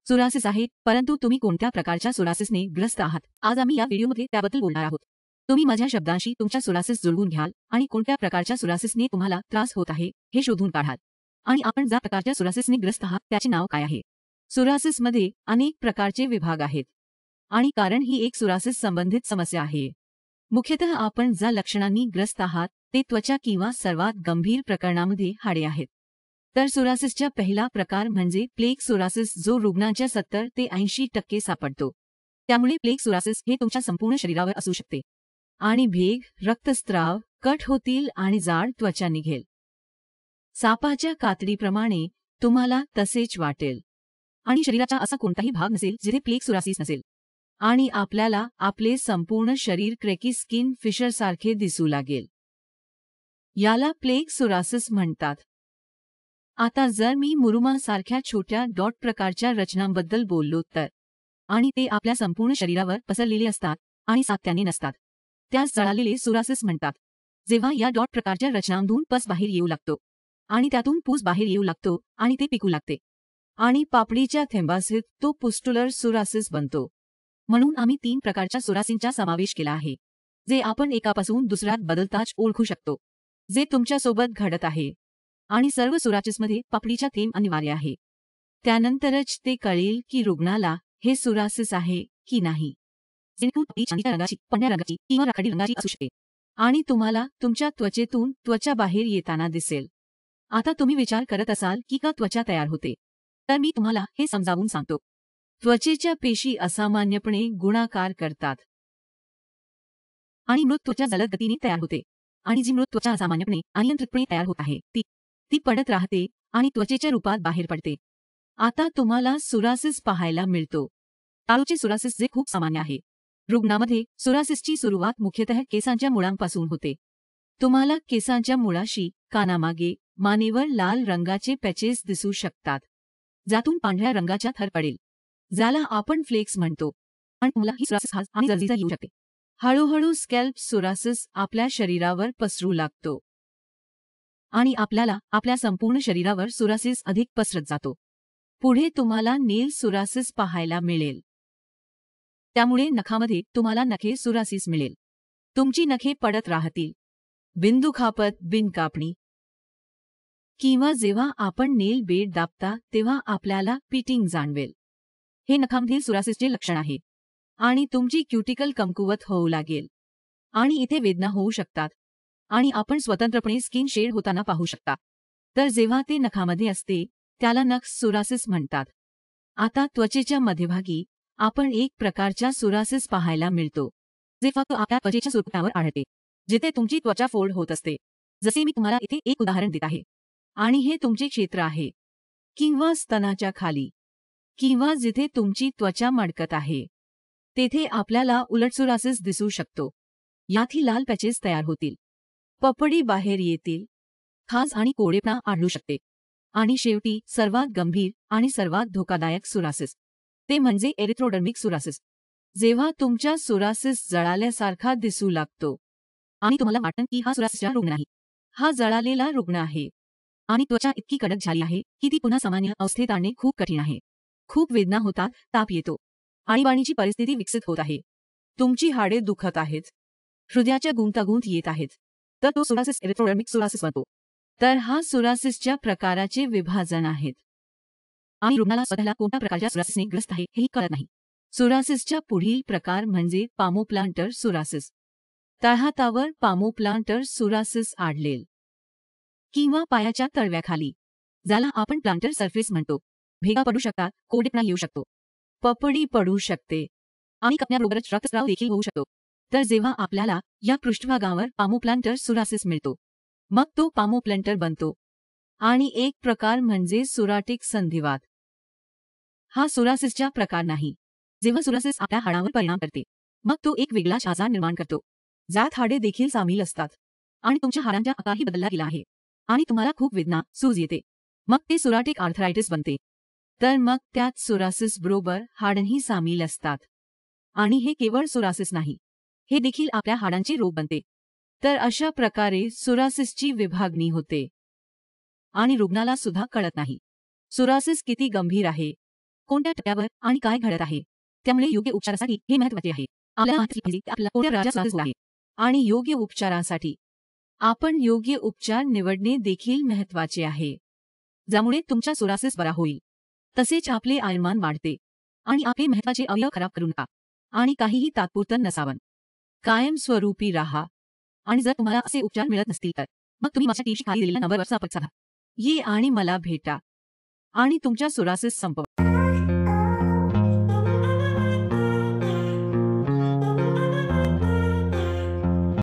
Psoriasis आहे, परंतु तुम्ही कोणत्या प्रकारच्या सोरायसिसने ग्रस्त आहात? आज आम्ही या व्हिडिओमध्ये त्याबद्दल बोलणार आहोत. तुम्ही माझ्या शब्दांशी तुमच्या सोरायसिस जुळवून घ्याल आणि कोणत्या प्रकारच्या सोरायसिसने तुम्हाला त्रास होत आहे हे शोधून काढाल. आणि आपण ज्या प्रकारच्या सोरायसिसने ग्रस्त आहात त्याचे नाव काय आहे? सोरायसिसमध्ये अनेक प्रकारचे विभाग आहेत आणि कारण ही एक सोरायसिस संबंधित समस्या आहे. मुख्यतः आपण ज्या लक्षणांनी ग्रस्त आहात ते त्वचा किंवा सर्वात गंभीर प्रकरणामध्ये हाडे आहेत. तर सोरायसिसचा पहिला प्रकार म्हणजे प्लेग सोरायसिस, जो रुग्णांच्या 70 ते 80% सापडतो. त्यामुळे प्लेग सोरायसिस हे तुमच्या संपूर्ण शरीरावर असू शकते आणि भेग, रक्तस्त्राव, कट होतील आणि जाड त्वचा निघेल. सापाच्या कातडीप्रमाणे तुम्हाला तसेच वाटेल आणि शरीराचा असा कोणताही भाग नसेल जिथे प्लेग सोरायसिस नसेल आणि आपल्याला आपले संपूर्ण शरीर क्रॅकी स्किन फिशरसारखे दिसू लागेल. याला प्लेग सोरायसिस म्हणतात. आता जर मी मुरुमासारख्या छोट्या डॉट प्रकारच्या रचनांबद्दल बोललो तर, आणि ते आपल्या संपूर्ण शरीरावर पसरलेले असतात आणि सातत्याने नसतात, त्यास जळालेले सोरायसिस म्हणतात. जेव्हा या डॉट प्रकारच्या रचनांमधून पस बाहेर येऊ लागतो आणि त्यातून पूस बाहेर येऊ लागतो आणि ते पिकू लागते आणि पापडीच्या थेंबासहित तो पुस्टुलर सोरायसिस बनतो. म्हणून आम्ही 3 प्रकारच्या सोरायसिसचा समावेश केला आहे, जे आपण एकापासून दुसऱ्यात बदलताच ओळखू शकतो, जे तुमच्यासोबत घडत आहे. आणि सर्व सोरायसिसमध्ये पापडीचा थेंब अनिवार्य आहे. त्यानंतरच ते कळेल की रुग्णाला हे सोरायसिस आहे की नाही. जेणेकरून पापडी चांदीच्या रंगाची, पांढऱ्या रंगाची किंवा राखाडी रंगाची असू शकते आणि तुम्हाला तुमच्या त्वचेतून त्वचा बाहेर येताना दिसेल. आता तुम्ही विचार करत असाल की का त्वचा तयार होते, तर मी तुम्हाला हे समजावून सांगतो. त्वचेच्या पेशी असामान्यपणे गुणाकार करतात आणि मृत त्वचा जलद गतीने तयार होते आणि जी मृत त्वचा असामान्यपणे अनियंत्रितपणे तयार होत आहे ती पडत राहते आणि त्वचेच्या रूपात बाहेर पडते. आता तुम्हाला सोरायसिस पाहायला मिळतो. टाळूचे सोरायसिस, जे खूप सामान्य आहे. रुग्णामध्ये सोरायसिसची सुरुवात मुख्यतः केसांच्या मुळांपासून होते. तुम्हाला केसांच्या मुळाशी, कानामागे, मानेवर लाल रंगाचे पॅचेस दिसू शकतात, ज्यातून पांढऱ्या रंगाचा थर पडेल, ज्याला आपण फ्लेक्स म्हणतो. आणि तुम्हाला ही सोरायसिस हाज आणि जळजळ येऊ शकते. हळूहळू स्कॅल्प सोरायसिस आपल्या शरीरावर पसरू लागतो आणि आपल्याला आपल्या संपूर्ण शरीरावर सोरायसिस अधिक पसरत जातो. पुढे तुम्हाला नेल सोरायसिस पाहायला मिळेल. त्यामुळे नखामध्ये तुम्हाला नखे सोरायसिस मिळेल. तुमची नखे पडत राहतील, बिनदुखापत, बिनकापणी. किंवा जेव्हा आपण नेल बेड दाबता तेव्हा आपल्याला पिटिंग जाणवेल. हे नखांमधील सोरायसिसचे लक्षण आहे. आणि तुमची क्युटिकल कमकुवत होऊ लागेल आणि इथे वेदना होऊ शकतात आणि आपण स्वतंत्रपणे स्किन शेड होताना पाहू शकता. तर जेव्हा ते नखामध्ये असते त्याला नख सोरायसिस म्हणतात. आता त्वचेच्या मध्यभागी आपण एक प्रकारच्या सोरायसिस पाहायला मिळतो, जे फक्त आपल्या त्वचेच्या सुरकुत्यावर आढळते, जिथे तुमची त्वचा फोल्ड होत असते. जसे मी तुम्हाला इथे एक उदाहरण देत आहे. आणि हे तुमचे क्षेत्र आहे, किंवा स्तनाच्या खाली, किंवा जिथे तुमची त्वचा मडकत आहे, तेथे आपल्याला उलट सोरायसिस दिसू शकतो. यातही लाल पॅचेस तयार होतील, पपडी बाहेर येतील, खाज आणि कोरडेपणा आढळू शकते. आणि शेवटी सर्वात गंभीर आणि सर्वात धोकादायक सोरायसिस, ते म्हणजे एरिथ्रोडर्मिक सोरायसिस. जेव्हा तुमच्या सोरायसिस जळाल्यासारखा दिसू लागतो आणि तुम्हाला वाटतं की हा सोरायसिसचा रुग्ण नाही, हा जळालेला रुग्ण आहे. आणि त्वचा इतकी कडक झाली आहे की ती पुन्हा सामान्य अवस्थेत आणणे खूप कठीण आहे. खूप वेदना होतात, ताप येतो, आणीबाणीची परिस्थिती विकसित होत आहे, तुमची हाडे दुखत आहेत, हृदयाच्या गुंतागुंत येत आहेत, तर तो सोरायसिस एरिथ्रोडर्मिक सोरायसिस बनतो. तर हा सोरायसिसच्या प्रकाराचे विभाजन आहेत आणि रुग्णाला स्वतःला कोणत्या प्रकारच्या सोरायसिसने ग्रस्त आहे हेही कळत नाही. सोरायसिसचा पुढील प्रकार म्हणजे पामोप्लांटर सोरायसिस. तळहातावर पामोप्लांटर सोरायसिस आढळेल किंवा पायाच्या तळव्याखाली, ज्याला आपण प्लांटर सरफेस म्हणतो. भेगा पडू शकतात, कोरडेपणा येऊ शकतो, पपडी पडू शकते आणि कपण्याबरोबरच रक्तस्राव देखील होऊ शकतो. तर जेव्हा आपल्याला या पृष्ठभागावर पामोप्लांटर सोरायसिस मिळतो, मग तो पामोप्लांटर बनतो. आणि एक प्रकार म्हणजे सोराटिक संधिवात. हा सोरायसिसचा प्रकार नाही. जेव्हा सोरायसिस आपल्या हाडांवर परिणाम करते, मग तो एक वेगळाच आजार निर्माण करतो, ज्यात हाडे देखील सामील असतात आणि तुमच्या हाडांचा आकारही बदलला गेला आहे आणि तुम्हाला खूप वेदना, सूज येते. मग ते सोराटिक आर्थरायटिस बनते. तर मग त्यात सोरायसिस बरोबर हाडंही सामील असतात. आणि हे केवळ सोरायसिस नाही, हे देखील आपल्या हाडांचे रोग बनते. तर अशा प्रकारे सोरायसिसची विभागणी होते आणि रुग्णाला सुद्धा कळत नाही सोरायसिस किती गंभीर आहे कोणत्या टप्प्यावर आणि काय घडत आहे. त्यामुळे योग्य उपचारासाठी हे महत्त्वाचे आहे. आपल्याला माहिती पाहिजे की आपल्याला कोणत्या प्रकारचा सोरासिस आहे आणि योग्य उपचारांसाठी आपण योग्य उपचार निवडणे देखील महत्त्वाचे आहे, ज्यामुळे तुमचा सोरासिस बरा होईल. तसेच आपले आयुर्मान वाढते आणि आपले महत्त्वाचे अवयव खराब करू नका आणि काहीही तात्पुरतं नसावं. कायमस्वरूपी राहा. आणि जर तुम्हाला असे उपचार मिळत नसतील तर मग तुम्ही माझ्या टीव्ही खाली दिलेल्या नंबरवर संपर्क साधा. ये आणि मला भेटा आणि तुमच्या सोरासिस संपवा.